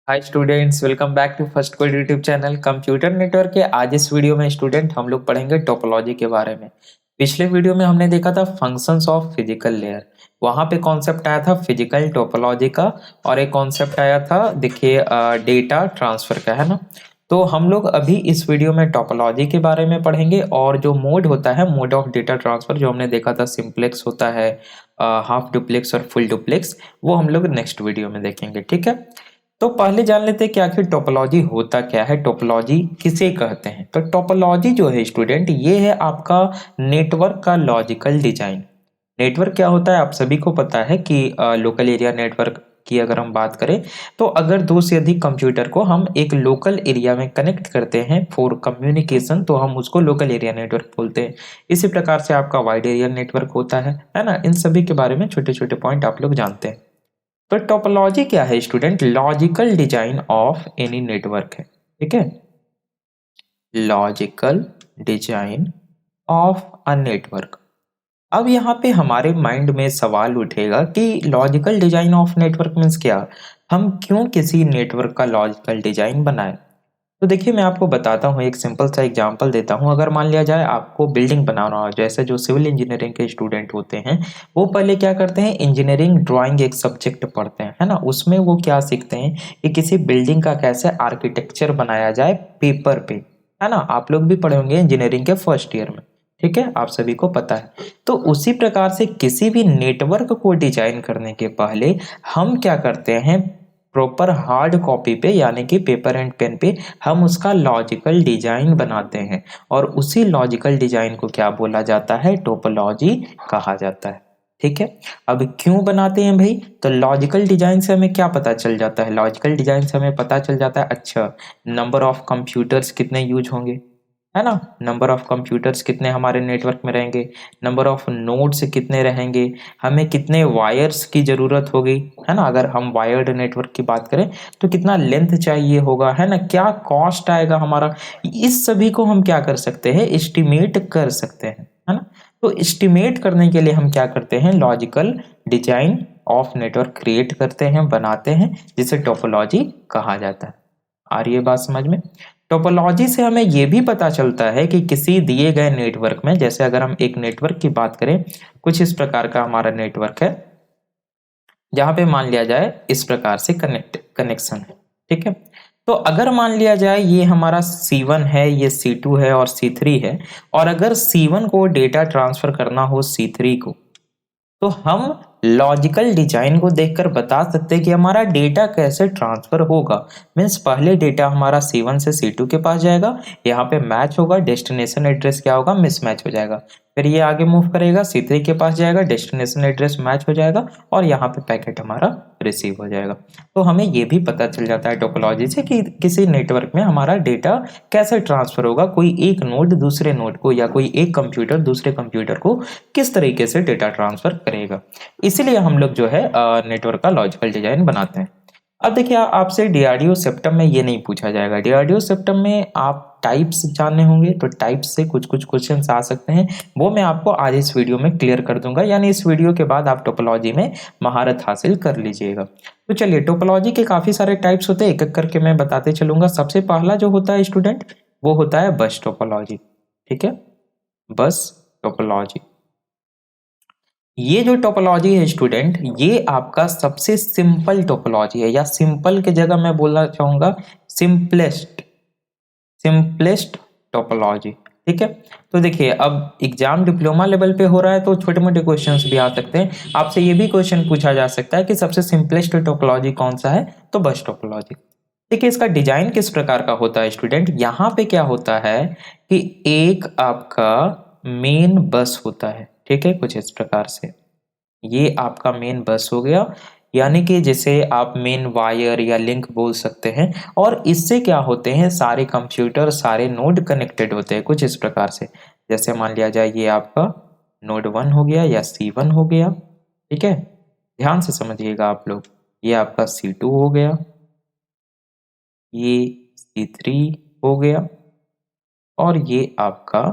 Hi students, welcome back to first code YouTube channel computer network के। आज इस video में स्टूडेंट हम लोग पढ़ेंगे टोपोलॉजी के बारे में। पिछले वीडियो में हमने देखा था फंक्शंस ऑफ फिजिकल लेयर। वहां पे कॉन्सेप्ट आया था फिजिकल टोपोलॉजी का, और एक कॉन्सेप्ट आया था देखिए डेटा ट्रांसफर का, है ना। तो हम लोग अभी इस वीडियो में टोपोलॉजी के बारे में पढ़ेंगे, और जो मोड होता है, मोड ऑफ डेटा ट्रांसफर, जो हमने देखा था सिंप्लेक्स होता है, हाफ डुप्लेक्स और फुल डुप्लेक्स, वो हम लोग नेक्स्ट वीडियो में देखेंगे। ठीक है, तो पहले जान लेते हैं कि आखिर टोपोलॉजी होता क्या है, टोपोलॉजी किसे कहते हैं। तो टोपोलॉजी जो है स्टूडेंट, ये है आपका नेटवर्क का लॉजिकल डिजाइन। नेटवर्क क्या होता है आप सभी को पता है कि लोकल एरिया नेटवर्क की अगर हम बात करें, तो अगर दो से अधिक कंप्यूटर को हम एक लोकल एरिया में कनेक्ट करते हैं फॉर कम्युनिकेशन, तो हम उसको लोकल एरिया नेटवर्क बोलते हैं। इसी प्रकार से आपका वाइड एरिया नेटवर्क होता है ना। इन सभी के बारे में छोटे छोटे पॉइंट आप लोग जानते हैं। तो टोपोलॉजी क्या है student? Logical design of any network है। ठीक है, logical design of a network. अब यहाँ पे हमारे माइंड में सवाल उठेगा कि logical design of network means क्या, हम क्यों किसी नेटवर्क का लॉजिकल डिजाइन बनाए। तो देखिए, मैं आपको बताता हूँ, एक सिंपल सा एग्जांपल देता हूँ। अगर मान लिया जाए आपको बिल्डिंग बनाना हो, जैसे जो सिविल इंजीनियरिंग के स्टूडेंट होते हैं, वो पहले क्या करते हैं, इंजीनियरिंग ड्राइंग एक सब्जेक्ट पढ़ते हैं, है ना। उसमें वो क्या सीखते हैं कि किसी बिल्डिंग का कैसे आर्किटेक्चर बनाया जाए पेपर पे, है ना। आप लोग भी पढ़े होंगे इंजीनियरिंग के फर्स्ट ईयर में। ठीक है, आप सभी को पता है। तो उसी प्रकार से किसी भी नेटवर्क को डिजाइन करने के पहले हम क्या करते हैं, प्रॉपर हार्ड कॉपी पे यानी कि पेपर एंड पेन पे हम उसका लॉजिकल डिजाइन बनाते हैं, और उसी लॉजिकल डिजाइन को क्या बोला जाता है, टोपोलॉजी कहा जाता है। ठीक है, अब क्यों बनाते हैं भाई? तो लॉजिकल डिजाइन से हमें क्या पता चल जाता है, लॉजिकल डिजाइन से हमें पता चल जाता है, अच्छा, नंबर ऑफ कंप्यूटर्स कितने यूज होंगे, है ना। नंबर ऑफ कंप्यूटर्स कितने हमारे नेटवर्क में रहेंगे, नंबर ऑफ नोड्स कितने रहेंगे, हमें कितने वायर्स की जरूरत होगी, है ना। अगर हम वायर्ड नेटवर्क की बात करें तो कितना लेंथ चाहिए होगा, है ना, क्या कॉस्ट आएगा हमारा। इस सभी को हम क्या कर सकते हैं, एस्टिमेट कर सकते हैं, है ना। तो एस्टिमेट करने के लिए हम क्या करते हैं, logical design of network create करते हैं, बनाते हैं, जिसे टोपोलॉजी कहा जाता है। आ रही है बात समझ में? टोपोलॉजी से हमें यह भी पता चलता है कि किसी दिए गए नेटवर्क में, जैसे अगर हम एक नेटवर्क की बात करें, कुछ इस प्रकार का हमारा नेटवर्क है, जहां पे मान लिया जाए इस प्रकार से कनेक्शन है। ठीक है, तो अगर मान लिया जाए ये हमारा C1 है, ये C2 है और C3 है, और अगर C1 को डेटा ट्रांसफर करना हो C3 को, तो हम लॉजिकल डिजाइन को देखकर बता सकते हैं कि हमारा डेटा कैसे ट्रांसफर होगा। मीन्स पहले डेटा हमारा C1 से C2 के पास जाएगा, यहाँ पे मैच होगा, डेस्टिनेशन एड्रेस क्या होगा, मिसमैच हो जाएगा। फिर ये आगे मूव करेगा, C3 के पास जाएगा, डेस्टिनेशन एड्रेस मैच हो जाएगा, और यहाँ पे पैकेट हमारा रिसीव हो जाएगा। तो हमें ये भी पता चल जाता है टोपोलॉजी से कि किसी नेटवर्क में हमारा डेटा कैसे ट्रांसफर होगा, कोई एक नोड दूसरे नोड को, या कोई एक कंप्यूटर दूसरे कंप्यूटर को किस तरीके से डेटा ट्रांसफर करेगा। इसीलिए हम लोग जो है नेटवर्क का लॉजिकल डिजाइन बनाते हैं। अब देखिए, आपसे डीआरडीओ सेप्टम में ये नहीं पूछा जाएगा। डीआरडीओ सेप्टम में आप टाइप्स जानने होंगे, तो टाइप्स से कुछ कुछ क्वेश्चंस आ सकते हैं, वो मैं आपको आज इस वीडियो में क्लियर कर दूंगा। यानी इस वीडियो के बाद आप टोपोलॉजी में महारत हासिल कर लीजिएगा। तो चलिए, टोपोलॉजी के काफी सारे टाइप्स होते हैं, एक एक करके मैं बताते चलूंगा। सबसे पहला जो होता है स्टूडेंट, वो होता है बस टोपोलॉजी। ठीक है, बस टोपोलॉजी। ये जो टोपोलॉजी है स्टूडेंट, ये आपका सबसे सिंपल टोपोलॉजी है, या सिंपल की जगह मैं बोलना चाहूंगा सिंपलेस्ट, सिंपलेस्ट टोपोलॉजी। ठीक है, तो देखिए, अब एग्जाम डिप्लोमा लेवल पे हो रहा है, तो छोटे मोटे क्वेश्चंस भी आ सकते हैं। आपसे ये भी क्वेश्चन पूछा जा सकता है कि सबसे सिंपलेस्ट टोपोलॉजी कौन सा है, तो बस टोपोलॉजी। देखिए, इसका डिजाइन किस प्रकार का होता है स्टूडेंट, यहाँ पे क्या होता है कि एक आपका मेन बस होता है। ठीक है, कुछ इस प्रकार से ये आपका मेन बस हो गया, यानी कि जिसे आप मेन वायर या लिंक बोल सकते हैं, और इससे क्या होते हैं, सारे कंप्यूटर, सारे नोड कनेक्टेड होते हैं कुछ इस प्रकार से। जैसे मान लिया जाए ये आपका नोड 1 हो गया या C1 हो गया। ठीक है, ध्यान से समझिएगा आप लोग, ये आपका C2 हो गया, ये C3 हो गया, और ये आपका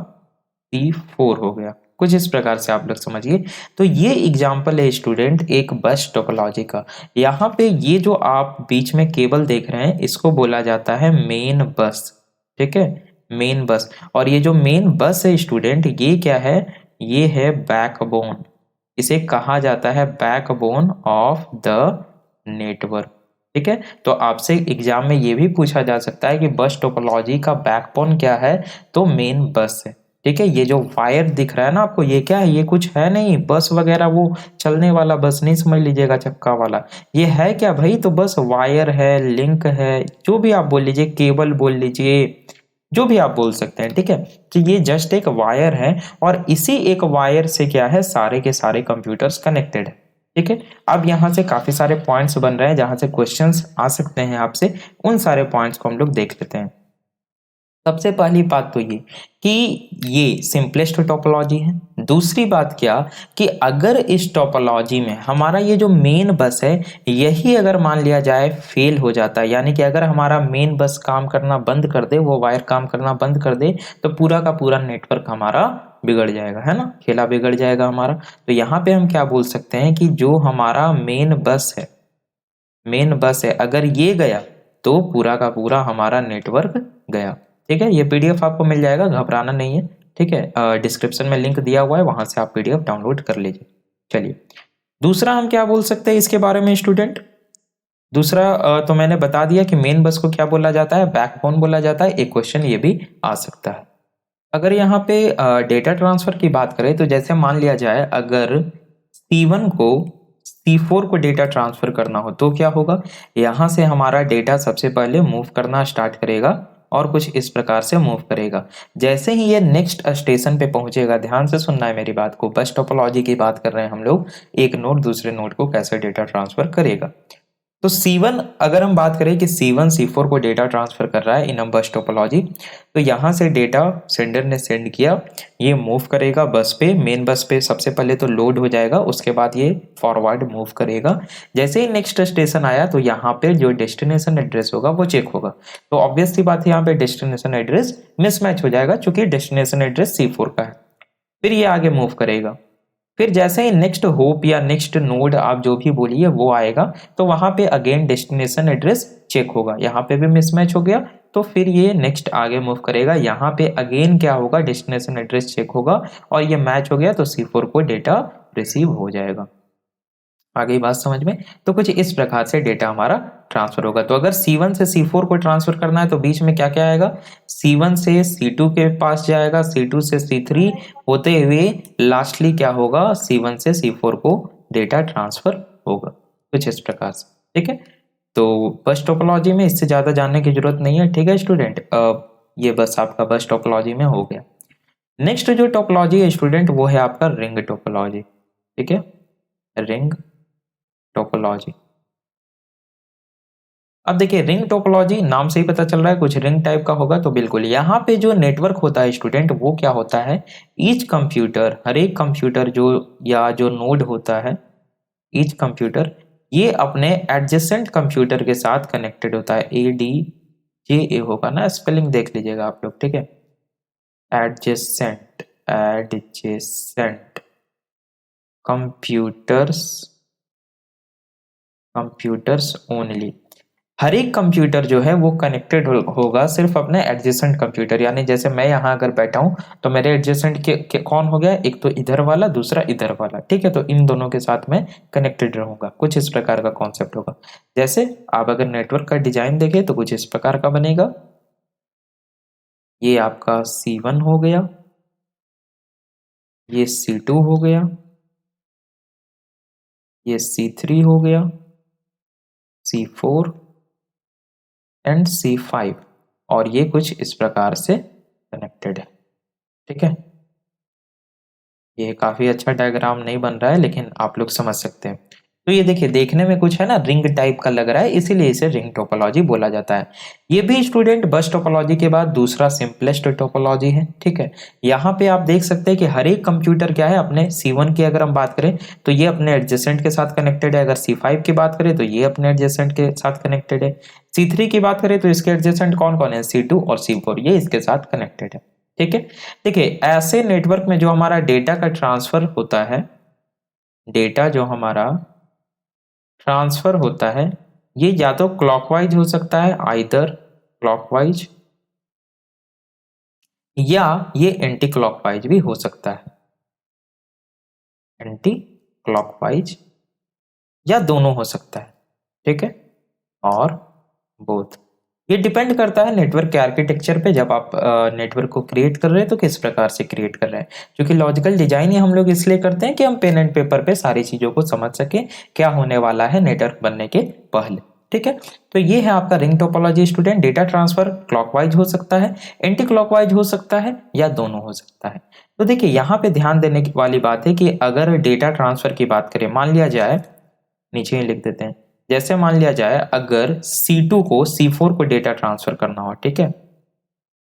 C4 हो गया। कुछ इस प्रकार से आप लोग समझिए। तो ये एग्जाम्पल है स्टूडेंट एक बस टोपोलॉजी का। यहाँ पे ये जो आप बीच में केबल देख रहे हैं इसको बोला जाता है मेन बस, ठीक है, मेन बस। और ये जो मेन बस है स्टूडेंट, ये क्या है, ये है बैकबोन, इसे कहा जाता है बैकबोन ऑफ द नेटवर्क, ठीक है। तो आपसे एग्जाम में ये भी पूछा जा सकता है कि बस टोपोलॉजी का बैकबोन क्या है, तो मेन बस है, ठीक है। ये जो वायर दिख रहा है ना आपको, ये क्या है, ये कुछ है नहीं बस वगैरह, वो चलने वाला बस नहीं समझ लीजिएगा चक्का वाला। ये है क्या भाई, तो बस वायर है, लिंक है, जो भी आप बोल लीजिए, केबल बोल लीजिए, जो भी आप बोल सकते हैं, ठीक है। तो ये जस्ट एक वायर है और इसी एक वायर से क्या है, सारे के सारे कंप्यूटर्स कनेक्टेड है, ठीक है। अब यहाँ से काफी सारे पॉइंट्स बन रहे हैं जहां से क्वेश्चंस आ सकते हैं आपसे, उन सारे पॉइंट्स को हम लोग देख लेते हैं। सबसे पहली बात तो ये कि ये सिंपलेस्ट टोपोलॉजी है। दूसरी बात क्या, कि अगर इस टोपोलॉजी में हमारा ये जो मेन बस है, यही अगर मान लिया जाए फेल हो जाता है, यानी कि अगर हमारा मेन बस काम करना बंद कर दे, वो वायर काम करना बंद कर दे, तो पूरा का पूरा नेटवर्क हमारा बिगड़ जाएगा, है ना, खेला बिगड़ जाएगा हमारा। तो यहाँ पे हम क्या बोल सकते हैं कि जो हमारा मेन बस है, मेन बस है, अगर ये गया तो पूरा का पूरा हमारा नेटवर्क गया, ठीक है। ये पीडीएफ आपको मिल जाएगा, घबराना नहीं है, ठीक है। डिस्क्रिप्शन में लिंक दिया हुआ है, वहां से आप पीडीएफ डाउनलोड कर लीजिए। चलिए, दूसरा हम क्या बोल सकते हैं इसके बारे में स्टूडेंट। दूसरा तो मैंने बता दिया कि मेन बस को क्या बोला जाता है, बैकबोन बोला जाता है। एक क्वेश्चन ये भी आ सकता है। अगर यहाँ पे डेटा ट्रांसफर की बात करें, तो जैसे मान लिया जाए अगर C1 को C4 को डेटा ट्रांसफर करना हो तो क्या होगा, यहाँ से हमारा डेटा सबसे पहले मूव करना स्टार्ट करेगा और कुछ इस प्रकार से मूव करेगा। जैसे ही ये नेक्स्ट स्टेशन पे पहुंचेगा, ध्यान से सुनना है मेरी बात को, बस टोपोलॉजी की बात कर रहे हैं हम लोग, एक नोड दूसरे नोड को कैसे डेटा ट्रांसफर करेगा। तो C1 अगर हम बात करें कि C1 C4 को डेटा ट्रांसफर कर रहा है इन अ बस टोपोलॉजी, तो यहाँ से डेटा सेंडर ने सेंड किया, ये मूव करेगा बस पे, मेन बस पे सबसे पहले तो लोड हो जाएगा, उसके बाद ये फॉरवर्ड मूव करेगा। जैसे ही नेक्स्ट स्टेशन आया तो यहाँ पे जो डेस्टिनेशन एड्रेस होगा वो चेक होगा। तो ऑब्वियस सी बात है, यहाँ पे डेस्टिनेशन एड्रेस मिसमैच हो जाएगा चूंकि डेस्टिनेशन एड्रेस C4 का है। फिर ये आगे मूव करेगा, फिर जैसे ही नेक्स्ट होप या नेक्स्ट नोड आप जो भी बोलिए वो आएगा, तो वहां पे अगेन डेस्टिनेशन एड्रेस चेक होगा, यहाँ पे भी मिसमैच हो गया, तो फिर ये नेक्स्ट आगे मूव करेगा, यहाँ पे अगेन क्या होगा, डेस्टिनेशन एड्रेस चेक होगा और ये मैच हो गया तो C4 को डेटा रिसीव हो जाएगा। आ गई बात समझ में। तो कुछ इस प्रकार से डेटा हमारा ट्रांसफर होगा। तो अगर C1 से C4 को ट्रांसफर करना है तो बीच में क्या क्या आएगा, C1 से C2 के पास जाएगा, C2 से C3 होते हुए लास्टली क्या होगा, C1 से C4 को डेटा ट्रांसफर होगा, कुछ इस प्रकार से, ठीक है। तो बस टोपोलॉजी में इससे ज्यादा जानने की जरूरत नहीं है, ठीक है स्टूडेंट। ये बस आपका बस टोपोलॉजी में हो गया। नेक्स्ट जो टोपोलॉजी है स्टूडेंट, वो है आपका रिंग टोपोलॉजी, ठीक है, रिंग टोपोलॉजी। अब देखिए, रिंग टोपोलॉजी नाम से ही पता चल रहा है कुछ रिंग टाइप का होगा, तो बिल्कुल यहाँ पे जो नेटवर्क होता है स्टूडेंट, वो क्या होता है, ईच कंप्यूटर, हर एक कंप्यूटर जो या जो नोड होता है, ईच कंप्यूटर ये अपने एडजेसेंट कंप्यूटर के साथ कनेक्टेड होता है। ADJA होगा ना, स्पेलिंग देख लीजिएगा आप लोग, ठीक है, adjacent, adjacent computers, computers only. हर एक कंप्यूटर जो है वो कनेक्टेड होगा सिर्फ अपने एडजेसेंट कंप्यूटर, यानी जैसे मैं यहाँ अगर बैठा हूँ तो मेरे एडजेसेंट के कौन हो गया, एक तो इधर वाला, दूसरा इधर वाला, ठीक है। तो इन दोनों के साथ मैं कनेक्टेड रहूंगा, कुछ इस प्रकार का कॉन्सेप्ट होगा। जैसे आप अगर नेटवर्क का डिजाइन देखें तो कुछ इस प्रकार का बनेगा। ये आपका C1 हो गया, ये C2 हो गया, ये C3 हो गया, C4 एंड C5, और ये कुछ इस प्रकार से कनेक्टेड है, ठीक है। ये काफी अच्छा डायग्राम नहीं बन रहा है लेकिन आप लोग समझ सकते हैं। तो ये देखिए, देखने में कुछ है ना रिंग टाइप का लग रहा है, इसीलिए इसे रिंग टोपोलॉजी बोला जाता है। ये भी स्टूडेंट बस टोपोलॉजी के बाद दूसरा सिंपलेस्ट टोपोलॉजी है, ठीक है। यहाँ पे आप देख सकते हैं कि हर एक कंप्यूटर क्या है, अपने C1 की अगर हम बात करें तो ये अपने एडजेसेंट के साथ कनेक्टेड है, अगर C5 की बात करें तो ये अपने एडजेसेंट के साथ कनेक्टेड है, C3 की बात करें तो इसके एडजेसेंट कौन कौन है, C2 और C4, ये इसके साथ कनेक्टेड है, ठीक है। देखिए ऐसे नेटवर्क में जो हमारा डेटा का ट्रांसफर होता है, डेटा जो हमारा ट्रांसफर होता है, ये या तो क्लॉकवाइज हो सकता है, आइदर क्लॉकवाइज, या ये एंटी क्लॉकवाइज भी हो सकता है, एंटी क्लॉकवाइज, या दोनों हो सकता है। ठीक है, और बोथ। ये डिपेंड करता है नेटवर्क के आर्किटेक्चर पे। जब आप नेटवर्क को क्रिएट कर रहे हैं तो किस प्रकार से क्रिएट कर रहे हैं, क्योंकि लॉजिकल डिजाइन ही हम लोग इसलिए करते हैं कि हम पेन एंड पेपर पे सारी चीजों को समझ सकें क्या होने वाला है नेटवर्क बनने के पहले। ठीक है, तो ये है आपका ring topology student. Data transfer clockwise हो सकता है, एंटी क्लॉकवाइज हो सकता है, या दोनों हो सकता है। तो देखिए यहाँ पे ध्यान देने की वाली बात है कि अगर डेटा ट्रांसफर की बात करें, मान लिया जाए, नीचे ही लिख देते हैं, जैसे मान लिया जाए अगर C2 को C4 को डेटा ट्रांसफर करना हो, ठीक है,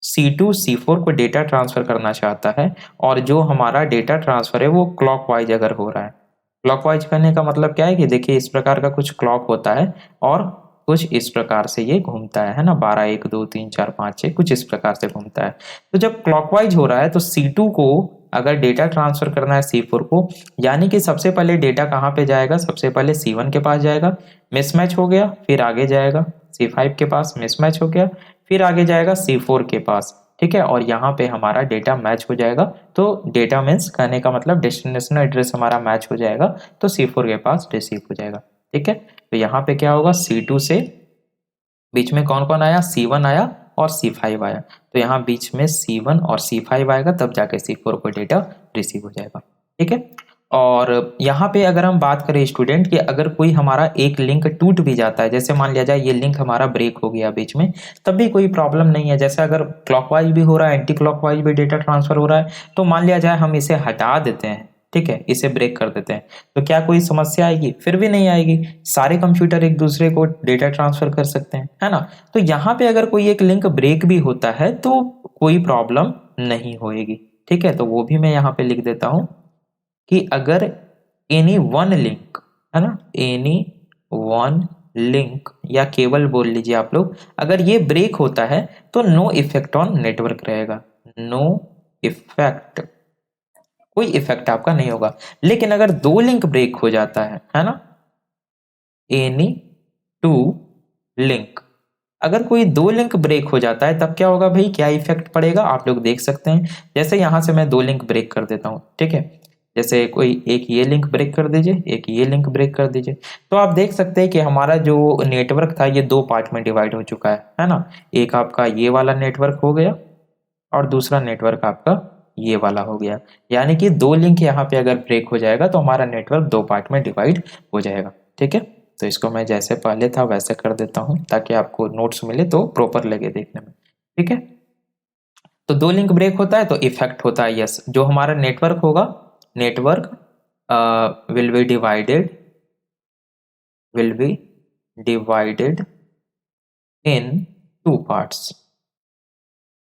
C2 C4 को डेटा ट्रांसफर करना चाहता है, और जो हमारा डेटा ट्रांसफर है वो क्लॉकवाइज अगर हो रहा है। क्लॉकवाइज करने का मतलब क्या है कि देखिए इस प्रकार का कुछ क्लॉक होता है और कुछ इस प्रकार से ये घूमता है ना, 12 1 2 3 4 5 6 कुछ इस प्रकार से घूमता है। तो जब क्लॉकवाइज हो रहा है तो C2 को अगर डेटा ट्रांसफर करना है C4 को, यानी कि सबसे पहले डेटा कहाँ पे जाएगा, सबसे पहले C1 के पास जाएगा, मिसमैच हो गया, फिर आगे जाएगा C5 के पास, मिसमैच हो गया, फिर आगे जाएगा C4 के पास। ठीक है, और यहाँ पे हमारा डेटा मैच हो जाएगा। तो डेटा मीन्स कहने का मतलब डेस्टिनेशन एड्रेस हमारा मैच हो जाएगा, तो C4 के पास रिसीव हो जाएगा। ठीक है, तो यहाँ पे क्या होगा, C2 से बीच में कौन कौन आया, C1 आया और C5 आया, तो यहाँ बीच में C1 और C5 आएगा, तब जाके C4 को डेटा रिसीव हो जाएगा। ठीक है, और यहाँ पे अगर हम बात करें स्टूडेंट कि अगर कोई हमारा एक लिंक टूट भी जाता है, जैसे मान लिया जाए ये लिंक हमारा ब्रेक हो गया बीच में, तब भी कोई प्रॉब्लम नहीं है। जैसे अगर क्लॉकवाइज भी हो रहा है, एंटी क्लॉकवाइज भी डेटा ट्रांसफर हो रहा है, तो मान लिया जाए हम इसे हटा देते हैं, ठीक है, इसे ब्रेक कर देते हैं, तो क्या कोई समस्या आएगी? फिर भी नहीं आएगी। सारे कंप्यूटर एक दूसरे को डेटा ट्रांसफर कर सकते हैं, है ना। तो यहाँ पे अगर कोई एक लिंक ब्रेक भी होता है तो कोई प्रॉब्लम नहीं होएगी। ठीक है, तो वो भी मैं यहाँ पे लिख देता हूं कि अगर एनी वन लिंक, है ना, एनी वन लिंक, या केवल बोल लीजिए आप लोग, अगर ये ब्रेक होता है तो नो इफेक्ट ऑन नेटवर्क रहेगा, नो इफेक्ट, कोई इफेक्ट आपका नहीं होगा। लेकिन अगर दो लिंक ब्रेक हो जाता है ना, एनी टू लिंक, अगर कोई दो लिंक ब्रेक हो जाता है तब क्या होगा भाई, क्या इफेक्ट पड़ेगा, आप लोग देख सकते हैं। जैसे यहां से मैं दो लिंक ब्रेक कर देता हूं, ठीक है, जैसे कोई एक ये लिंक ब्रेक कर दीजिए, एक ये लिंक ब्रेक कर दीजिए, तो आप देख सकते हैं कि हमारा जो नेटवर्क था ये दो पार्ट में डिवाइड हो चुका है ना। एक आपका ये वाला नेटवर्क हो गया और दूसरा नेटवर्क आपका ये वाला हो गया। यानी कि दो लिंक यहाँ पे अगर ब्रेक हो जाएगा तो हमारा नेटवर्क दो पार्ट में डिवाइड हो जाएगा। ठीक है, तो इसको मैं जैसे पहले था वैसे कर देता हूँ ताकि आपको नोट्स मिले तो प्रॉपर लगे देखने में। ठीक है, तो दो लिंक ब्रेक होता है तो इफेक्ट होता है, यस, जो हमारा नेटवर्क होगा, network will be divided, will be divided in two parts,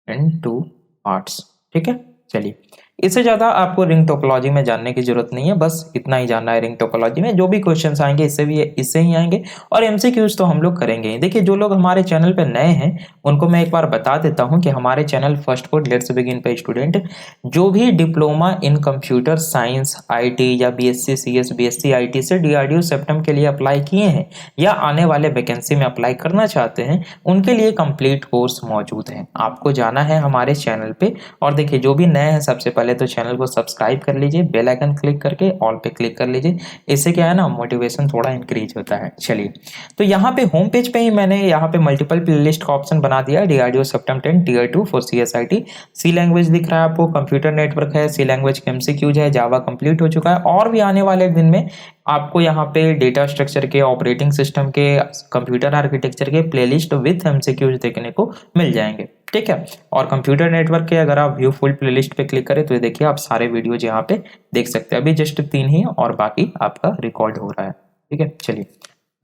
in two parts. ठीक है, चलिए, इससे ज्यादा आपको रिंग टोपोलॉजी में जानने की जरूरत नहीं है, बस इतना ही जानना है। रिंग टोपोलॉजी में जो भी क्वेश्चंस आएंगे इससे ही आएंगे, और एमसीक्यूज तो हम लोग करेंगे ही। देखिए जो लोग हमारे चैनल पे नए हैं उनको मैं एक बार बता देता हूं कि हमारे channel first code let's begin पे स्टूडेंट जो भी diploma in computer science IT या बीएससी सीएस बीएससी आईटी से डीआरडीओ सेप्टम के लिए अप्लाई किए हैं या आने वाले वैकेंसी में अप्लाई करना चाहते हैं, उनके लिए कंप्लीट कोर्स मौजूद है। आपको जाना है हमारे चैनल पे, और देखिए जो भी नए हैं सबसे पहले तो चैनल को सब्सक्राइब कर लीजिए, बेल आइकन क्लिक करके ऑल पे क्लिक कर लीजिए। इससे क्या है ना, मोटिवेशन थोड़ा इंक्रीज होता है। चलिए, तो यहाँ पे होम पेज पे ही मैंने यहाँ पे मल्टीपल प्लेलिस्ट का ऑप्शन बना दिया है। DRDO CEPTAM 10 tier 2 for CSIT, C language दिख रहा है आपको, कंप्यूटर नेटवर्क है, सी लैंग्वेज के एमसीक्यूज है, जावा कंप्लीट हो चुका है, और भी आने वाले दिन में आपको यहाँ पे डेटा स्ट्रक्चर के, ऑपरेटिंग सिस्टम के, कंप्यूटर आर्किटेक्चर के प्लेलिस्ट विथ एमसीक्यूज देखने को मिल जाएंगे। ठीक है, और कंप्यूटर नेटवर्क के अगर आप व्यू फुल प्लेलिस्ट पे क्लिक करें तो ये देखिए आप सारे वीडियोज यहाँ पे देख सकते हैं। अभी जस्ट 3 ही और बाकी आपका रिकॉर्ड हो रहा है। ठीक है, चलिए,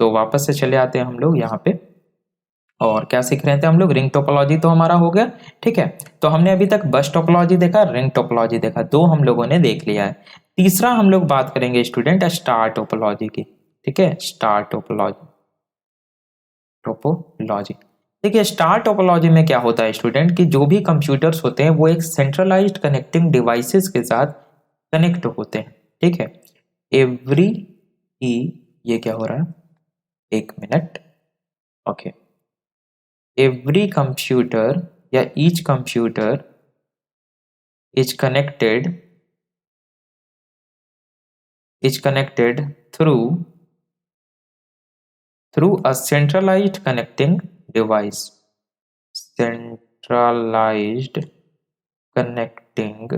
तो वापस से चले आते हैं हम लोग यहाँ पे, और क्या सीख रहे थे हम लोग, रिंग टोपोलॉजी तो हमारा हो गया। ठीक है, तो हमने अभी तक बस टोपोलॉजी देखा, रिंग टोपोलॉजी देखा, दो हम लोगों ने देख लिया है। तीसरा हम लोग बात करेंगे स्टूडेंट स्टार टोपोलॉजी की। ठीक है, स्टार टोपोलॉजी, टोपोलॉजी, देखिए स्टार टोपोलॉजी में क्या होता है स्टूडेंट कि जो भी कंप्यूटर्स होते हैं वो एक सेंट्रलाइज्ड कनेक्टिंग डिवाइसेस के साथ कनेक्ट होते हैं, ठीक है। एवरी ई ये क्या हो रहा है, एक मिनट, ओके। एवरी कंप्यूटर या each computer is connected through a centralized connecting device, centralized connecting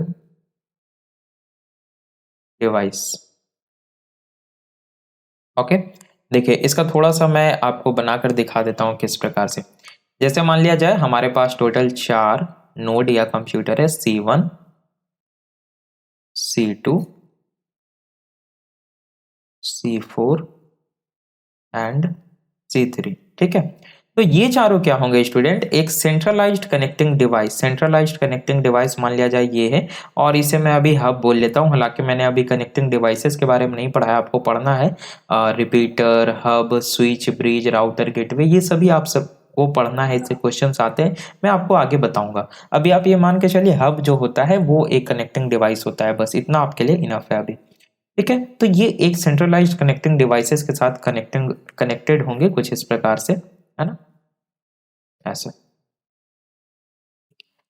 device, okay. देखिए इसका थोड़ा सा मैं आपको बनाकर दिखा देता हूं किस प्रकार से। जैसे मान लिया जाए हमारे पास टोटल 4 नोड या कंप्यूटर है, C1, C2, C4 and C3, ठीक है। तो ये चारों क्या होंगे स्टूडेंट, एक सेंट्रलाइज्ड कनेक्टिंग डिवाइस मान लिया जाए ये है, और इसे मैं अभी हब बोल लेता हूँ। हालांकि मैंने अभी कनेक्टिंग डिवाइसेस के बारे में नहीं पढ़ा है, आपको पढ़ना है। Repeater, hub, switch, bridge, router, gateway, ये सभी आप सबको पढ़ना है, इससे क्वेश्चंस आते हैं, मैं आपको आगे बताऊंगा। अभी आप ये मान के चलिए हब जो होता है वो एक कनेक्टिंग डिवाइस होता है, बस इतना आपके लिए इनफ है अभी, ठीक है। तो ये एक सेंट्रलाइज्ड कनेक्टिंग डिवाइसेस के साथ कनेक्टेड होंगे कुछ इस प्रकार से, है ना, ऐसे।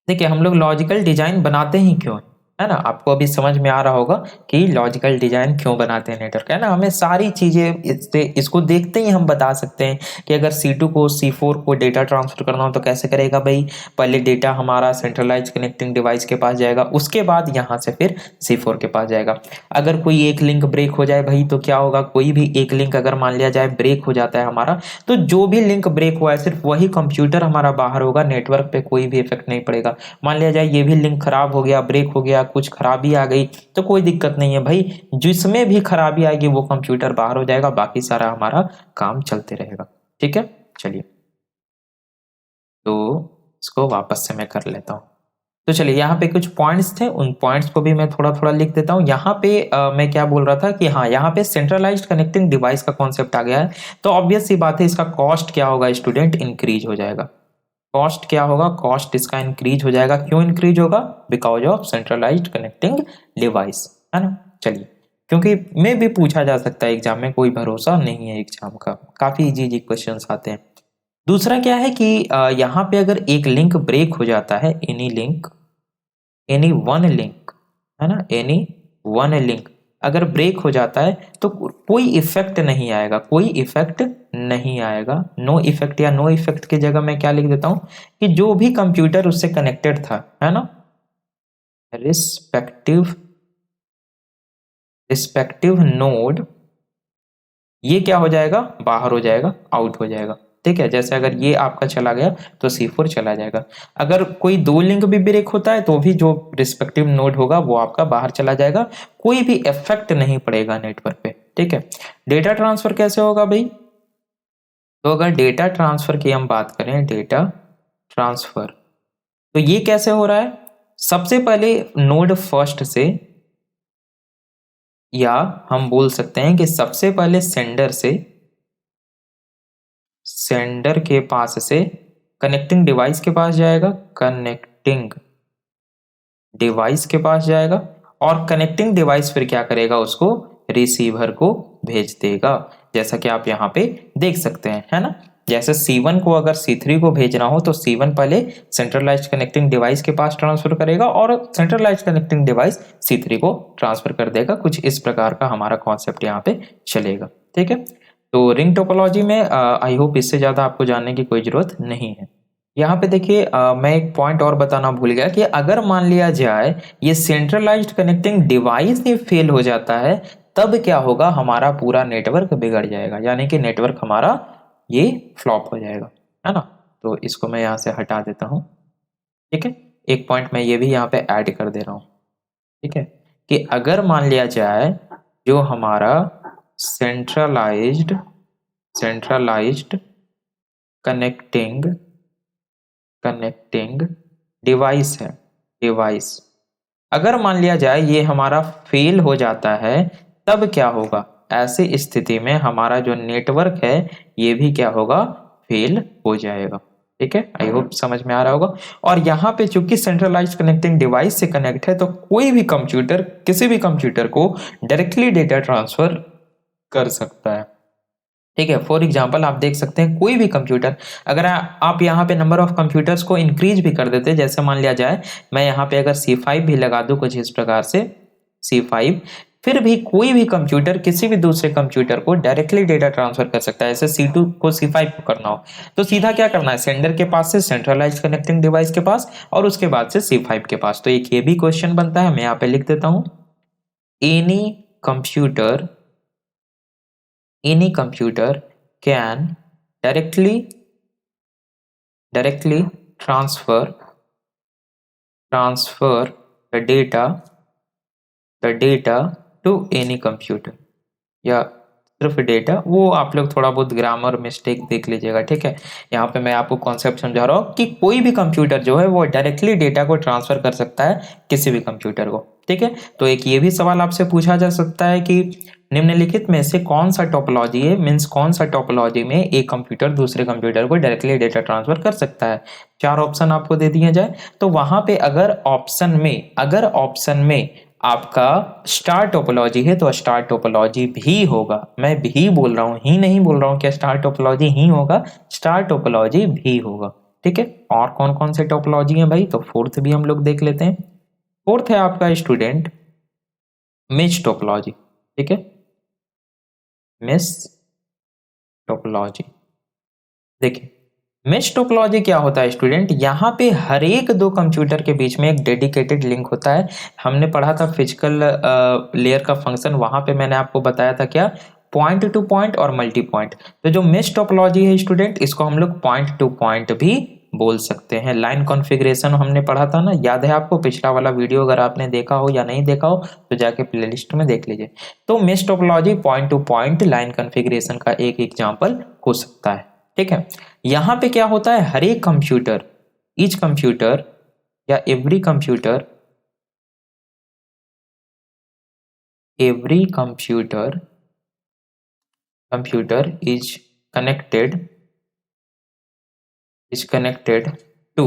देखिए हम लोग लॉजिकल डिजाइन बनाते ही क्यों, है ना, आपको अभी समझ में आ रहा होगा कि लॉजिकल डिजाइन क्यों बनाते हैं नेटवर्क, है ना। हमें सारी चीजें इसको देखते ही हम बता सकते हैं कि अगर C2 को C4 को डेटा ट्रांसफर करना हो तो कैसे करेगा भाई, पहले डेटा हमारा सेंट्रलाइज कनेक्टिंग डिवाइस के पास जाएगा, उसके बाद यहाँ से फिर C4 के पास जाएगा। अगर कोई एक लिंक ब्रेक हो जाए भाई तो क्या होगा, कोई भी एक लिंक अगर मान लिया जाए ब्रेक हो जाता है हमारा, तो जो भी लिंक ब्रेक हुआ है सिर्फ वही कंप्यूटर हमारा बाहर होगा, नेटवर्क पे कोई भी इफेक्ट नहीं पड़ेगा। मान लिया जाए ये भी लिंक खराब हो गया, ब्रेक हो गया, कुछ खराबी आ गई, तो कोई दिक्कत नहीं है भाई, जिसमें भी खराबी आएगी वो कंप्यूटर बाहर हो जाएगा, बाकी सारा हमारा काम चलते रहेगा, ठीक है। चलिए तो इसको वापस से मैं कर लेता हूँ। तो चलिए यहाँ पे कुछ पॉइंट्स थे, उन पॉइंट्स को भी मैं थोड़ा थोड़ा लिख देता हूँ। यहाँ पे मैं क्या बोल रहा था कि हाँ, यहाँ पे सेंट्रलाइज्ड कनेक्टिंग डिवाइस का कॉन्सेप्ट आ गया है, तो ऑब्वियस सी बात है इसका कॉस्ट क्या होगा स्टूडेंट, इंक्रीज हो जाएगा। कॉस्ट क्या होगा, कॉस्ट इसका इंक्रीज हो जाएगा। क्यों इंक्रीज होगा, because of centralised connecting device, है ना। चलिए, क्योंकि में भी पूछा जा सकता है एग्जाम में, कोई भरोसा नहीं है एग्जाम का, काफी इजी इजी क्वेश्चंस आते हैं। दूसरा क्या है कि यहाँ पे अगर एक लिंक ब्रेक हो जाता है, एनी वन लिंक, है ना, एनी वन लिंक अगर ब्रेक हो जाता है तो कोई इफेक्ट नहीं आएगा, कोई इफेक्ट नहीं आएगा। नो इफेक्ट या नो इफेक्ट की जगह मैं क्या लिख देता हूं कि जो भी कंप्यूटर उससे कनेक्टेड था, है ना, रिस्पेक्टिव रिस्पेक्टिव नोड, ये क्या हो जाएगा, बाहर हो जाएगा, आउट हो जाएगा, ठीक है। जैसे अगर ये आपका चला गया तो C4 चला जाएगा। अगर कोई दो लिंक भी ब्रेक होता है तो भी जो रिस्पेक्टिव नोड होगा वो आपका बाहर चला जाएगा, कोई भी इफेक्ट नहीं पड़ेगा नेटवर्क पे, ठीक है। डेटा ट्रांसफर कैसे होगा भाई, तो अगर डेटा ट्रांसफर की हम बात करें, डेटा ट्रांसफर, तो ये कैसे हो रहा है, सबसे पहले नोड फर्स्ट से, या हम बोल सकते हैं कि सबसे पहले सेंडर के पास से कनेक्टिंग डिवाइस के पास जाएगा, कनेक्टिंग डिवाइस के पास जाएगा, और कनेक्टिंग डिवाइस फिर क्या करेगा, उसको रिसीवर को भेज देगा, जैसा कि आप यहाँ पे देख सकते हैं, है ना। जैसे C1 को अगर C3 को भेजना हो तो C1 पहले सेंट्रलाइज्ड कनेक्टिंग डिवाइस के पास ट्रांसफर करेगा और सेंट्रलाइज्ड कनेक्टिंग डिवाइस C3 को ट्रांसफर कर देगा। कुछ इस प्रकार का हमारा कॉन्सेप्ट यहाँ पे चलेगा, ठीक है। तो रिंग टोपोलॉजी में आई होप इससे ज्यादा आपको जानने की कोई जरूरत नहीं है। यहाँ पे देखिए मैं एक पॉइंट और बताना भूल गया कि अगर मान लिया जाए ये सेंट्रलाइज्ड कनेक्टिंग डिवाइस ही फेल हो जाता है, तब क्या होगा, हमारा पूरा नेटवर्क बिगड़ जाएगा, यानी कि नेटवर्क हमारा ये फ्लॉप हो जाएगा, है ना। तो इसको मैं यहाँ से हटा देता हूँ, ठीक है। एक पॉइंट मैं ये भी यहाँ पे ऐड कर दे रहा हूँ, ठीक है, कि अगर मान लिया जाए जो हमारा सेंट्रलाइज्ड कनेक्टिंग कनेक्टिंग डिवाइस है, डिवाइस अगर मान लिया जाए ये हमारा फेल हो जाता है, तब क्या होगा, ऐसी स्थिति में हमारा जो नेटवर्क है ये भी क्या होगा, फेल हो जाएगा, ठीक है, आई होप समझ में आ रहा होगा। और यहाँ पे चूंकि सेंट्रलाइज्ड कनेक्टिंग डिवाइस से कनेक्ट है, तो कोई भी कंप्यूटर किसी भी कंप्यूटर को डायरेक्टली डेटा ट्रांसफर कर सकता है। ठीक है, फॉर एग्जाम्पल आप देख सकते हैं कोई भी कंप्यूटर, अगर आप यहाँ पे नंबर ऑफ कंप्यूटर्स को इंक्रीज भी कर देते हैं, जैसे मान लिया जाए मैं यहाँ पे अगर C5 भी लगा दूं कुछ इस प्रकार से C5, फिर भी कोई भी कंप्यूटर किसी भी दूसरे कंप्यूटर को डायरेक्टली डेटा ट्रांसफर कर सकता है। ऐसे C2 को C5 को करना हो तो सीधा क्या करना है, सेंडर के पास से सेंट्रलाइज्ड कनेक्टिंग डिवाइस के पास और उसके बाद से C5 के पास। तो एक ये भी क्वेश्चन बनता है, मैं यहाँ पे लिख देता हूं, any computer can directly transfer the data to any computer, या सिर्फ डेटा, वो आप लोग थोड़ा बहुत ग्रामर मिस्टेक देख लीजिएगा। ठीक है, यहाँ पे मैं आपको कॉन्सेप्ट समझा रहा हूँ कि कोई भी कंप्यूटर जो है वो डायरेक्टली डेटा को ट्रांसफर कर सकता है किसी भी कंप्यूटर को। ठीक है, तो एक ये भी सवाल आपसे पूछा जा सकता है कि निम्नलिखित में से कौन सा टोपोलॉजी है, मीन्स कौन सा टोपोलॉजी में एक कंप्यूटर दूसरे कंप्यूटर को डायरेक्टली डेटा ट्रांसफर कर सकता है। 4 ऑप्शन आपको दे दिए जाए, तो वहां पे अगर ऑप्शन में आपका स्टार टोपोलॉजी है तो स्टार टोपोलॉजी भी होगा। मैं भी बोल रहा हूं, ही नहीं बोल रहा हूं कि स्टार टोपोलॉजी ही होगा, स्टार टोपोलॉजी भी होगा। ठीक है, और कौन कौन से टोपोलॉजी है भाई, तो फोर्थ भी हम लोग देख लेते हैं। फोर्थ है आपका स्टूडेंट मेश टोपोलॉजी। ठीक है, मेश टोपोलॉजी। देखिए मेश टोपोलॉजी क्या होता है स्टूडेंट, यहाँ पे हर एक दो कंप्यूटर के बीच में एक डेडिकेटेड लिंक होता है। हमने पढ़ा था फिजिकल लेयर का फंक्शन, वहां पे मैंने आपको बताया था क्या, पॉइंट टू पॉइंट और मल्टी पॉइंट। तो जो मेश टोपोलॉजी है स्टूडेंट, इसको हम लोग पॉइंट टू पॉइंट भी बोल सकते हैं। लाइन कॉन्फ़िगरेशन हमने पढ़ा था ना, याद है आपको, पिछला वाला वीडियो अगर आपने देखा हो या नहीं देखा हो तो जाके प्लेलिस्ट में देख लीजिए। तो mesh topology point two point line configuration का एक एग्जांपल हो सकता है। ठीक है, यहां पे क्या होता है, हर एक कंप्यूटर, ईच कंप्यूटर या every computer is connected to,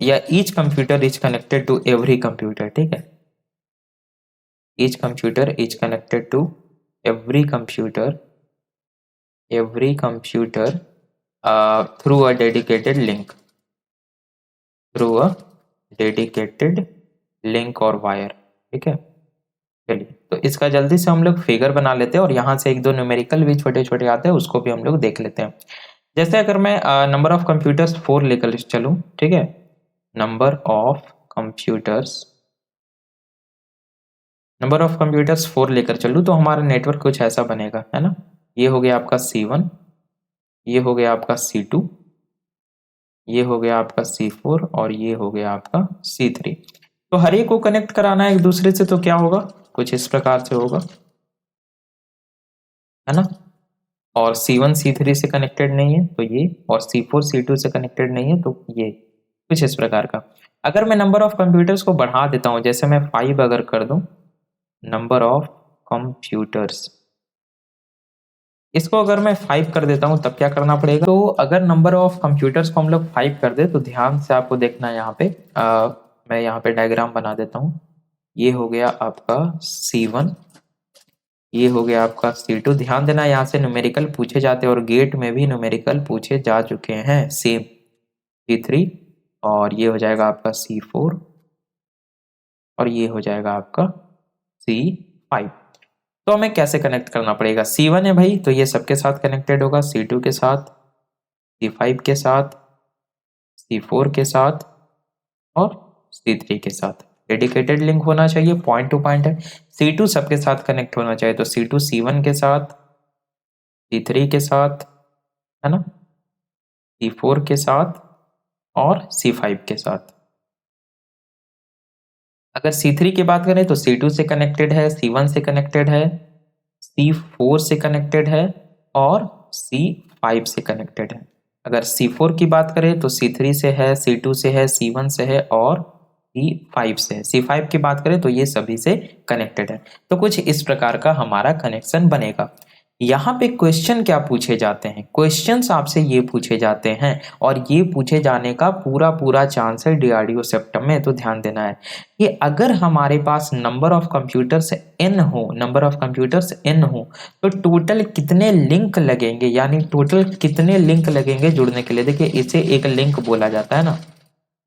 या each computer is connected to every computer. ठीक है, each computer is connected to every computer through a dedicated link और वायर। ठीक है, चलिए तो इसका जल्दी से हम लोग फिगर बना लेते हैं और यहाँ से एक दो न्यूमेरिकल भी छोटे छोटे आते हैं, उसको भी हम लोग देख लेते हैं। जैसे अगर मैं नंबर ऑफ कंप्यूटर्स 4 लेकर चलूँ, ठीक है, नंबर ऑफ कंप्यूटर्स 4 लेकर चलूँ, तो हमारा नेटवर्क कुछ ऐसा बनेगा, है ना। ये हो गया आपका C1, ये हो गया आपका C2, ये हो गया आपका C4 और ये हो गया आपका C3। तो हर एक को कनेक्ट कराना है एक दूसरे से, तो क्या होगा, कुछ इस प्रकार से होगा, है ना। और C1 C3 से कनेक्टेड नहीं है तो ये, और C4 C2 से कनेक्टेड नहीं है तो ये, कुछ इस प्रकार का। अगर मैं नंबर ऑफ कंप्यूटर्स को बढ़ा देता हूं, जैसे मैं 5 अगर कर दूं, नंबर ऑफ कंप्यूटर्स, इसको अगर मैं 5 कर देता हूं तब क्या करना पड़ेगा। तो अगर नंबर ऑफ कंप्यूटर्स को हम लोग 5 कर दे तो ध्यान से आपको देखना है यहाँ पे, मैं यहाँ पे डायग्राम बना देता हूँ। ये हो गया आपका C1, ये हो गया आपका C2। ध्यान देना यहाँ से न्यूमेरिकल पूछे जाते हैं और गेट में भी न्यूमेरिकल पूछे जा चुके हैं। सेम C3, और ये हो जाएगा आपका C4 और ये हो जाएगा आपका C5। तो हमें कैसे कनेक्ट करना पड़ेगा, C1 है भाई तो ये सबके साथ कनेक्टेड होगा, C2 के साथ, C5 के साथ, C4 के साथ और C3 के साथ। डेडिकेटेड लिंक होना चाहिए, पॉइंट टू पॉइंट है। C2 सबके साथ कनेक्ट होना चाहिए, तो C2 C1 के साथ, C3 के साथ, है ना, C4 के साथ और C5 के साथ। अगर C3 की बात करें तो C2 से कनेक्टेड है, C1 से कनेक्टेड है, C4 से कनेक्टेड है और C5 से कनेक्टेड है। अगर C4 की बात करें तो C3 से है, C2 से है, C1 से है और C5 से है। C5 की बात करें तो ये सभी से कनेक्टेड है। तो कुछ इस प्रकार का हमारा कनेक्शन बनेगा। यहाँ पे क्वेश्चन क्या पूछे जाते हैं, क्वेश्चंस आपसे ये पूछे जाते हैं और ये पूछे जाने का पूरा पूरा चांस है डीआरडीओ सेप्टम में। तो ध्यान देना है कि अगर हमारे पास नंबर ऑफ कंप्यूटर्स n हो, नंबर ऑफ कंप्यूटर्स n हो, तो टोटल कितने लिंक लगेंगे, यानी टोटल कितने लिंक लगेंगे जुड़ने के लिए। देखिए इसे एक लिंक बोला जाता है ना,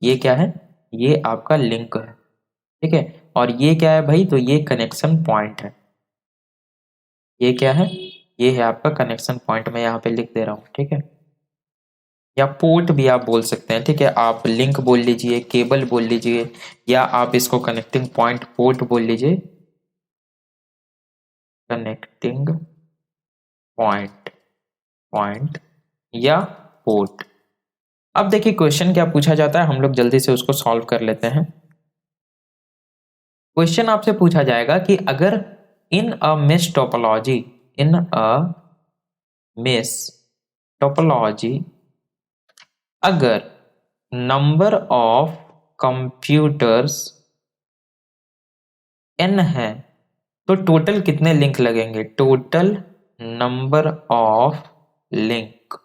ये क्या है, ये आपका लिंक है, ठीक है। और ये क्या है भाई, तो ये कनेक्शन पॉइंट है। ये क्या है, ये है आपका कनेक्शन पॉइंट, मैं यहाँ पे लिख दे रहा हूँ, ठीक है। या पोर्ट भी आप बोल सकते हैं, ठीक है। आप लिंक बोल लीजिए, केबल बोल लीजिए, या आप इसको कनेक्टिंग पॉइंट पोर्ट बोल लीजिए, कनेक्टिंग पॉइंट, पॉइंट या पोर्ट। अब देखिए क्वेश्चन क्या पूछा जाता है, हम लोग जल्दी से उसको सॉल्व कर लेते हैं। क्वेश्चन आपसे पूछा जाएगा कि अगर इन अ मेश टोपोलॉजी, इन अ मेश टोपोलॉजी, अगर नंबर ऑफ कंप्यूटर्स n है तो टोटल कितने लिंक लगेंगे, टोटल नंबर ऑफ लिंक,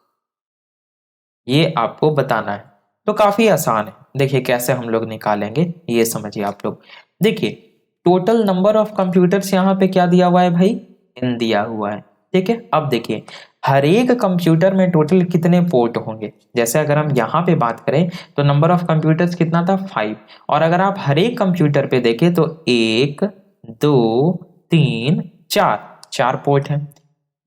ये आपको बताना है। तो काफी आसान है, देखिए कैसे हम लोग निकालेंगे ये समझिए आप लोग। देखिए टोटल नंबर ऑफ कंप्यूटर्स यहाँ पे क्या दिया हुआ है भाई, n दिया हुआ है, ठीक है। अब देखिए हर एक कंप्यूटर में टोटल कितने पोर्ट होंगे, जैसे अगर हम यहाँ पे बात करें तो नंबर ऑफ कंप्यूटर्स कितना था 5, और अगर आप हर एक कंप्यूटर पे देखें तो 1 2 3 4, 4 पोर्ट है।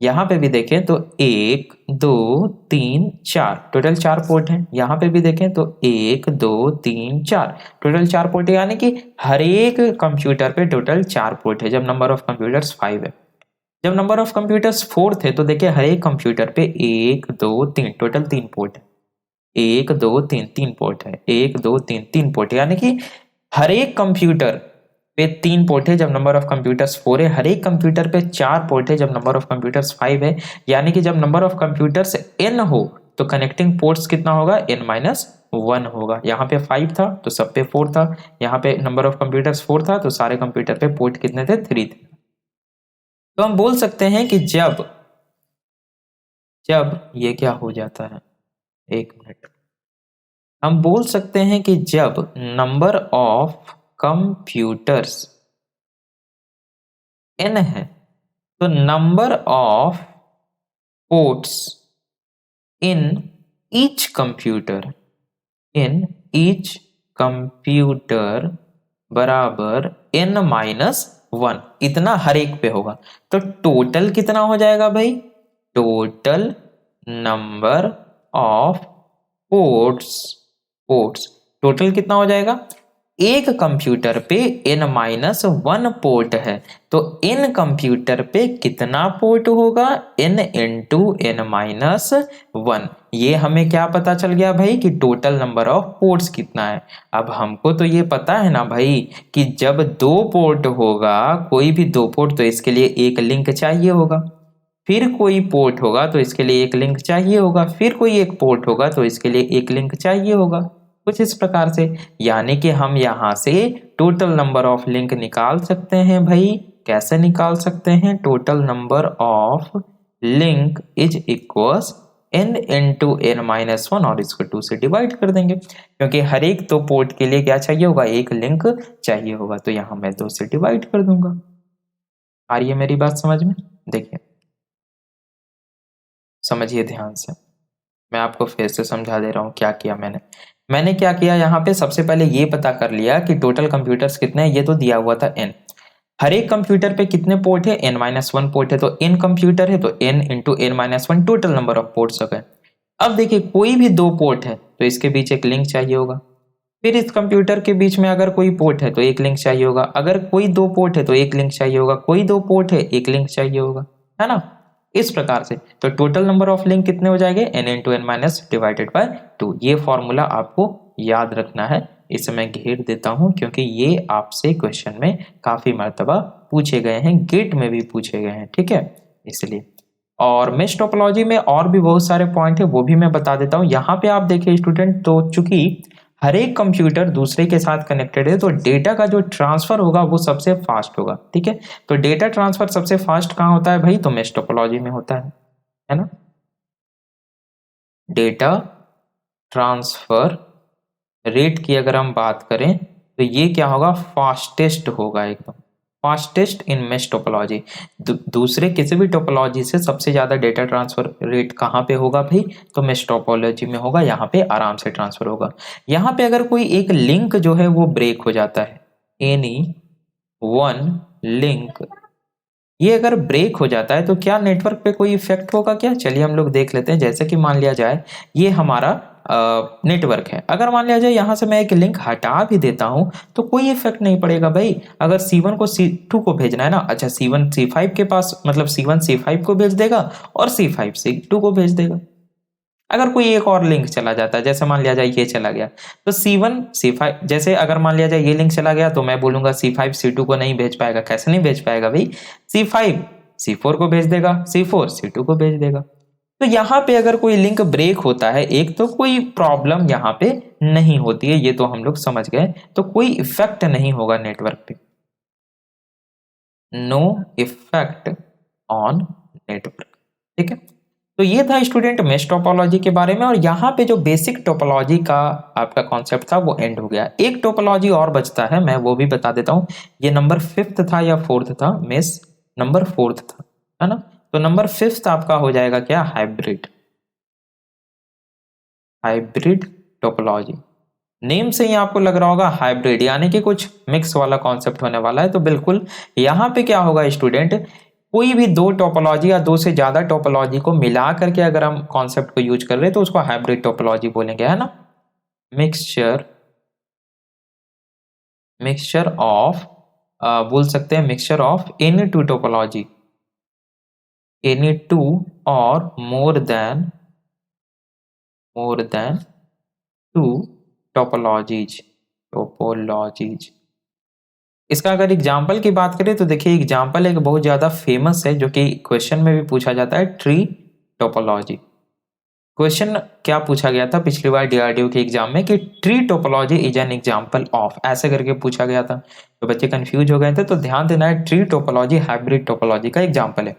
यहाँ पे भी देखें तो 1 2 3 4, टोटल 4 पोर्ट है। यहाँ पे भी देखें तो 1 2 3 4, टोटल 4 पोर्ट है, यानी कि हर एक कंप्यूटर पे टोटल 4 पोर्ट है जब नंबर ऑफ कंप्यूटर्स 5 है। जब नंबर ऑफ कंप्यूटर्स 4 थे तो देखिए हर एक कंप्यूटर पे 1 2 3, टोटल 3 पोर्ट है। 1 2 3, 3 पोर्ट है, 1 2 3, 3 पोर्ट है, यानी कि हर एक कंप्यूटर पे 3 पोर्ट है जब नंबर ऑफ कंप्यूटर्स 4 है। हर एक कंप्यूटर पे 4 पोर्ट है जब नंबर ऑफ कंप्यूटर्स 5 है। यानी कि जब नंबर ऑफ कंप्यूटर्स n हो तो कनेक्टिंग पोर्ट्स कितना होगा, n-1 होगा। यहाँ पे 5 था तो सब पे 4 था, यहाँ पे नंबर ऑफ कंप्यूटर्स 4 था तो सारे कंप्यूटर पे पोर्ट कितने थे, 3 थे। तो हम बोल सकते हैं कि जब जब ये क्या हो जाता है, एक मिनट, हम बोल सकते हैं कि जब नंबर ऑफ कंप्यूटर्स n है तो number of ports in each computer, in each computer बराबर n-1, इतना हर एक पे होगा। तो टोटल कितना हो जाएगा भाई, total number of ports, ports total कितना हो जाएगा, एक कंप्यूटर पे n-1 पोर्ट है तो n कंप्यूटर पे कितना पोर्ट होगा, n इंटू n-1। ये हमें क्या पता चल गया भाई कि टोटल नंबर ऑफ पोर्ट्स कितना है। अब हमको तो ये पता है ना भाई कि जब 2 पोर्ट होगा, कोई भी 2 पोर्ट, तो इसके लिए एक लिंक चाहिए होगा, फिर कोई पोर्ट होगा तो इसके लिए एक लिंक चाहिए होगा, फिर कोई एक पोर्ट होगा तो इसके लिए एक लिंक चाहिए होगा, कुछ इस प्रकार से। यानी कि हम यहाँ से टोटल नंबर ऑफ लिंक निकाल सकते हैं भाई। कैसे निकाल सकते हैं, total number of link is equals n into n-1, और इसको 2 से डिवाइड कर देंगे क्योंकि हर एक 2 पोर्ट के लिए क्या चाहिए होगा, एक लिंक चाहिए होगा। तो यहाँ मैं 2 से डिवाइड कर दूंगा। आ रही है मेरी बात समझ में, देखिए समझिए ध्यान से, मैं आपको फिर से समझा दे रहा हूँ क्या किया मैंने क्या किया, यहाँ पे सबसे पहले ये पता कर लिया कि टोटल कंप्यूटर्स कितने हैं, ये तो दिया हुआ था n। हर एक कंप्यूटर पे कितने पोर्ट है, n-1 पोर्ट है, तो n कंप्यूटर है तो n into n-1 total number of ports हो गए। अब देखिए कोई भी 2 पोर्ट है तो इसके बीच एक लिंक चाहिए होगा, फिर इस कंप्यूटर के बीच में अगर कोई पोर्ट है तो एक लिंक चाहिए होगा, अगर कोई 2 पोर्ट है तो एक लिंक चाहिए होगा, कोई 2 पोर्ट है एक लिंक चाहिए होगा, है ना, इस प्रकार से। तो टोटल नंबर ऑफ लिंक कितने हो जाएंगे, n into n divided by 2। ये फॉर्मूला आपको याद रखना है, इसे मैं घेर देता हूं क्योंकि ये आपसे क्वेश्चन में काफी मर्तबा पूछे गए हैं, गेट में भी पूछे गए हैं, ठीक है, इसलिए। और मेश टोपोलॉजी में और भी बहुत सारे पॉइंट है, वो भी मैं बता देता हूँ। यहाँ पे आप देखिए स्टूडेंट, तो चूंकि हर एक कंप्यूटर दूसरे के साथ कनेक्टेड है, तो डेटा का जो ट्रांसफर होगा वो सबसे फास्ट होगा। ठीक है, तो डेटा ट्रांसफर सबसे फास्ट कहाँ होता है भाई? तो मेश टोपोलॉजी में होता है ना। डेटा ट्रांसफर रेट की अगर हम बात करें तो ये क्या होगा? फास्टेस्ट होगा, एकदम फास्टेस्ट इन मेश टोपोलॉजी। दूसरे किसी भी टोपोलॉजी से सबसे ज्यादा डेटा ट्रांसफर रेट कहाँ पे होगा भाई? तो मेश टोपोलॉजी में होगा, यहाँ पे आराम से ट्रांसफर होगा। यहाँ पे अगर कोई एक लिंक जो है वो ब्रेक हो जाता है, एनी वन लिंक, ये अगर ब्रेक हो जाता है तो क्या नेटवर्क पे कोई इफेक्ट होगा क्या? चलिए हम लोग देख लेते हैं। जैसे कि मान लिया जाए ये हमारा नेटवर्क है, अगर मान लिया जाए यहाँ से मैं एक लिंक हटा भी देता हूँ तो कोई इफेक्ट नहीं पड़ेगा भाई। अगर C1 को C2 को भेजना है ना, अच्छा C1 C5 के पास, मतलब C1 C5 को भेज देगा और C5 C2 को भेज देगा। अगर कोई एक और लिंक चला जाता है, जैसे मान लिया जाए ये चला गया, तो C1 C5, जैसे अगर मान लिया जाए ये लिंक चला गया तो मैं बोलूंगा C5 C2 को नहीं भेज पाएगा। कैसे नहीं भेज पाएगा भाई? C5 C4 को भेज देगा, C4 C2 को भेज देगा। तो यहाँ पे अगर कोई लिंक ब्रेक होता है एक, तो कोई प्रॉब्लम यहाँ पे नहीं होती है, ये तो हम लोग समझ गए। तो कोई इफेक्ट नहीं होगा नेटवर्क पे, नो इफेक्ट ऑन नेटवर्क। ठीक है, तो ये था स्टूडेंट मेश टोपोलॉजी के बारे में, और यहाँ पे जो बेसिक टोपोलॉजी का आपका कॉन्सेप्ट था वो एंड हो गया। एक टोपोलॉजी और बचता है, मैं वो भी बता देता हूँ। ये नंबर 5th था या 4th था? मेश नंबर 4th था, है ना। तो नंबर 5th आपका हो जाएगा क्या? हाइब्रिड। हाइब्रिड टोपोलॉजी, नेम से ही आपको लग रहा होगा हाइब्रिड, यानी कि कुछ मिक्स वाला कॉन्सेप्ट होने वाला है। तो बिल्कुल यहाँ पे क्या होगा स्टूडेंट, कोई भी दो टोपोलॉजी या दो से ज्यादा टोपोलॉजी को मिला करके अगर हम कॉन्सेप्ट को यूज कर रहे हैं तो उसको हाइब्रिड टोपोलॉजी बोलेंगे, है ना। मिक्सचर, मिक्सचर ऑफ, बोल सकते हैं mixture of any two topology, any two or more than two topologies, topologies. इसका अगर एग्जाम्पल की बात करें तो देखिए एग्जाम्पल एक बहुत ज्यादा फेमस है जो कि क्वेश्चन में भी पूछा जाता है, ट्री टोपोलॉजी। क्वेश्चन क्या पूछा गया था पिछली बार DRDO के एग्जाम में कि tree topology is an example of, ऐसे करके पूछा गया था। तो बच्चे कंफ्यूज हो गए थे, तो ध्यान देना है, ट्री टोपोलॉजी हाइब्रिड टोपोलॉजी का एग्जाम्पल है।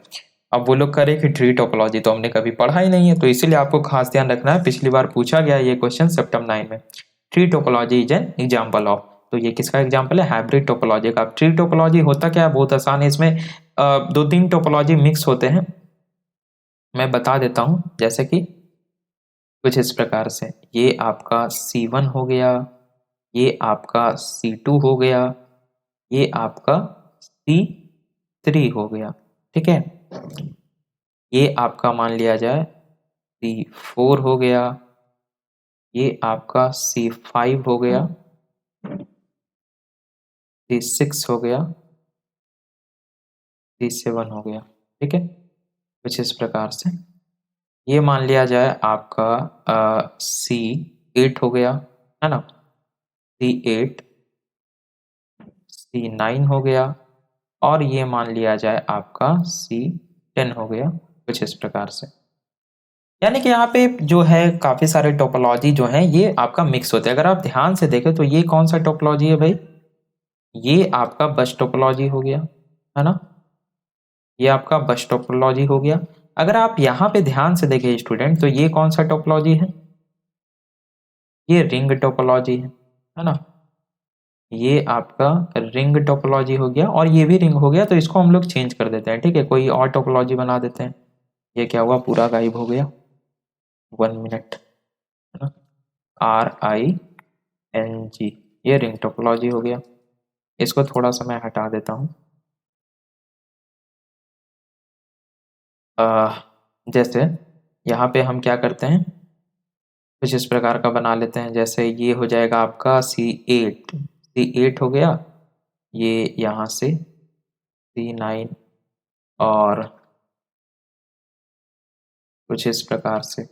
अब वो लोग करें कि ट्री टोपोलॉजी तो हमने कभी पढ़ा ही नहीं है, तो इसीलिए आपको खास ध्यान रखना है, पिछली बार पूछा गया ये क्वेश्चन सेप्टम 9 में, tree topology is an example of. तो ये किसका एग्जाम्पल है? हाइब्रिड टोपोलॉजी का। ट्री टोपोलॉजी होता क्या है? बहुत आसान है, इसमें दो तीन टोपोलॉजी मिक्स होते हैं, मैं बता देता हूं। जैसे कि कुछ इस प्रकार से, ये आपका C1 हो गया, ये आपका C2 हो गया, ये आपका C3 हो गया। ठीक है, ये आपका मान लिया जाए C4 हो गया, ये आपका C5 हो गया, C6 हो गया, C7 हो गया। ठीक है, कुछ इस प्रकार से। ये मान लिया जाए आपका C8 हो गया, है ना, C8, C9 हो गया, और ये मान लिया जाए आपका C10 हो गया, कुछ इस प्रकार से। यानी कि यहाँ पे जो है काफी सारे टोपोलॉजी जो हैं ये आपका मिक्स होते हैं। अगर आप ध्यान से देखें तो ये कौन सा टोपोलॉजी है भाई? ये आपका बस टोपोलॉजी हो गया, है ना, ये आपका बस टोपोलॉजी हो गया। अगर आप यहाँ पे ध्यान से देखें स्टूडेंट, तो ये कौन सा टोपोलॉजी है? ये रिंग टोपोलॉजी है ना, ये आपका रिंग टोपोलॉजी हो गया, और ये भी रिंग हो गया, तो इसको हम लोग चेंज कर देते हैं। ठीक है, कोई और टोपोलॉजी बना देते हैं। ये क्या हुआ? पूरा गायब हो गया, 1 मिनट, है ना, RING, ये रिंग टोपोलॉजी हो गया। इसको थोड़ा सा मैं हटा देता हूँ। जैसे यहाँ पे हम क्या करते हैं, कुछ इस प्रकार का बना लेते हैं। जैसे ये हो जाएगा आपका C8 हो गया, ये यहाँ से C9, और कुछ इस प्रकार से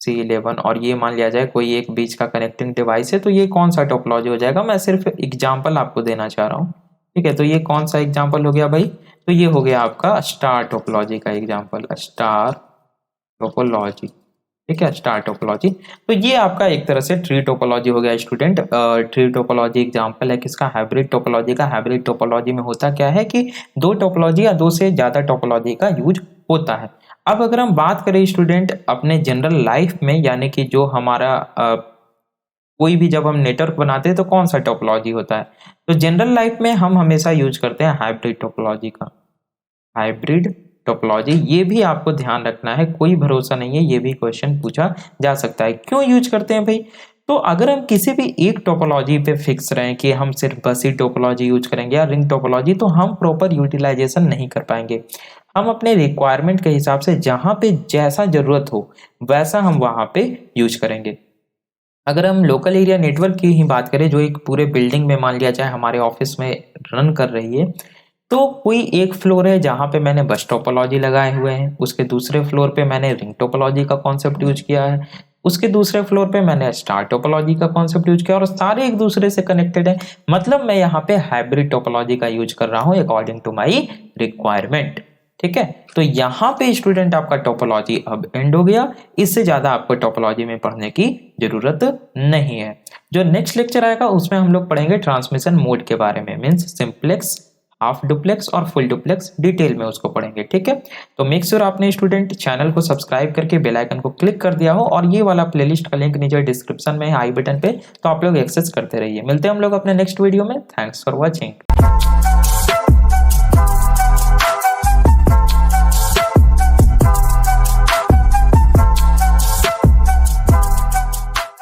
C11, और ये मान लिया जाए कोई एक बीच का कनेक्टिंग डिवाइस है। तो ये कौन सा टोपोलॉजी हो जाएगा? मैं सिर्फ एग्जाम्पल आपको देना चाह रहा हूँ। ठीक है, तो ये कौन सा एग्जाम्पल हो गया भाई? तो ये हो गया आपका स्टार टोपोलॉजी का एग्जाम्पल, स्टार टोपोलॉजी। ठीक है, स्टार टोपोलॉजी। तो ये आपका एक तरह से ट्री टोपोलॉजी हो गया स्टूडेंट। ट्री टोपोलॉजी एग्जांपल है किसका, हाइब्रिड टोपोलॉजी का। हाइब्रिड टोपोलॉजी में होता क्या है कि दो टोपोलॉजी या दो से ज्यादा टोपोलॉजी का यूज होता है। अब अगर हम बात करें स्टूडेंट अपने जनरल लाइफ में, यानी कि जो हमारा कोई भी जब हम नेटवर्क बनाते हैं तो कौन सा टोपोलॉजी होता है, तो जनरल लाइफ में हम हमेशा यूज करते हैं हाइब्रिड टोपोलॉजी का। हाइब्रिड टोपोलॉजी, ये भी आपको ध्यान रखना है, कोई भरोसा नहीं है, ये भी क्वेश्चन पूछा जा सकता है। क्यों यूज करते हैं भाई, तो अगर हम किसी भी एक टोपोलॉजी पे फिक्स रहें कि हम सिर्फ बस ही टोपोलॉजी यूज करेंगे या रिंग टोपोलॉजी, तो हम प्रॉपर यूटिलाइजेशन नहीं कर पाएंगे। हम अपने रिक्वायरमेंट के हिसाब से जहां पे जैसा जरूरत हो वैसा हम वहां पे यूज करेंगे। अगर हम लोकल एरिया नेटवर्क की ही बात करें, जो एक पूरे बिल्डिंग में मान लिया जाए हमारे ऑफिस में रन कर रही है, तो कोई एक फ्लोर है जहां पे मैंने बस टोपोलॉजी लगाए हुए हैं, उसके दूसरे फ्लोर पे मैंने रिंग टोपोलॉजी का कॉन्सेप्ट यूज किया है, उसके दूसरे फ्लोर पे मैंने स्टार टोपोलॉजी का कॉन्सेप्ट यूज किया, और सारे एक दूसरे से कनेक्टेड है। मतलब मैं यहाँ पे हाइब्रिड टोपोलॉजी का यूज कर रहा हूँ अकॉर्डिंग टू माई रिक्वायरमेंट। ठीक है, तो यहाँ पे स्टूडेंट आपका टोपोलॉजी अब एंड हो गया, इससे ज्यादा आपको टोपोलॉजी में पढ़ने की जरूरत नहीं है। जो नेक्स्ट लेक्चर आएगा उसमें हम लोग पढ़ेंगे ट्रांसमिशन मोड के बारे में, मीन्स सिंप्लेक्स, हाफ डुप्लेक्स और फुल डुप्लेक्स, डिटेल में उसको पढ़ेंगे। ठीक है, तो मेक श्योर आपने स्टूडेंट चैनल को सब्सक्राइब करके बेल आइकन को क्लिक कर दिया हो, और ये वाला प्लेलिस्ट का लिंक नीचे डिस्क्रिप्शन में है आई बटन पे, तो आप लोग एक्सेस करते रहिए। मिलते हैं हम लोग अपने नेक्स्ट वीडियो में। Thanks for watching.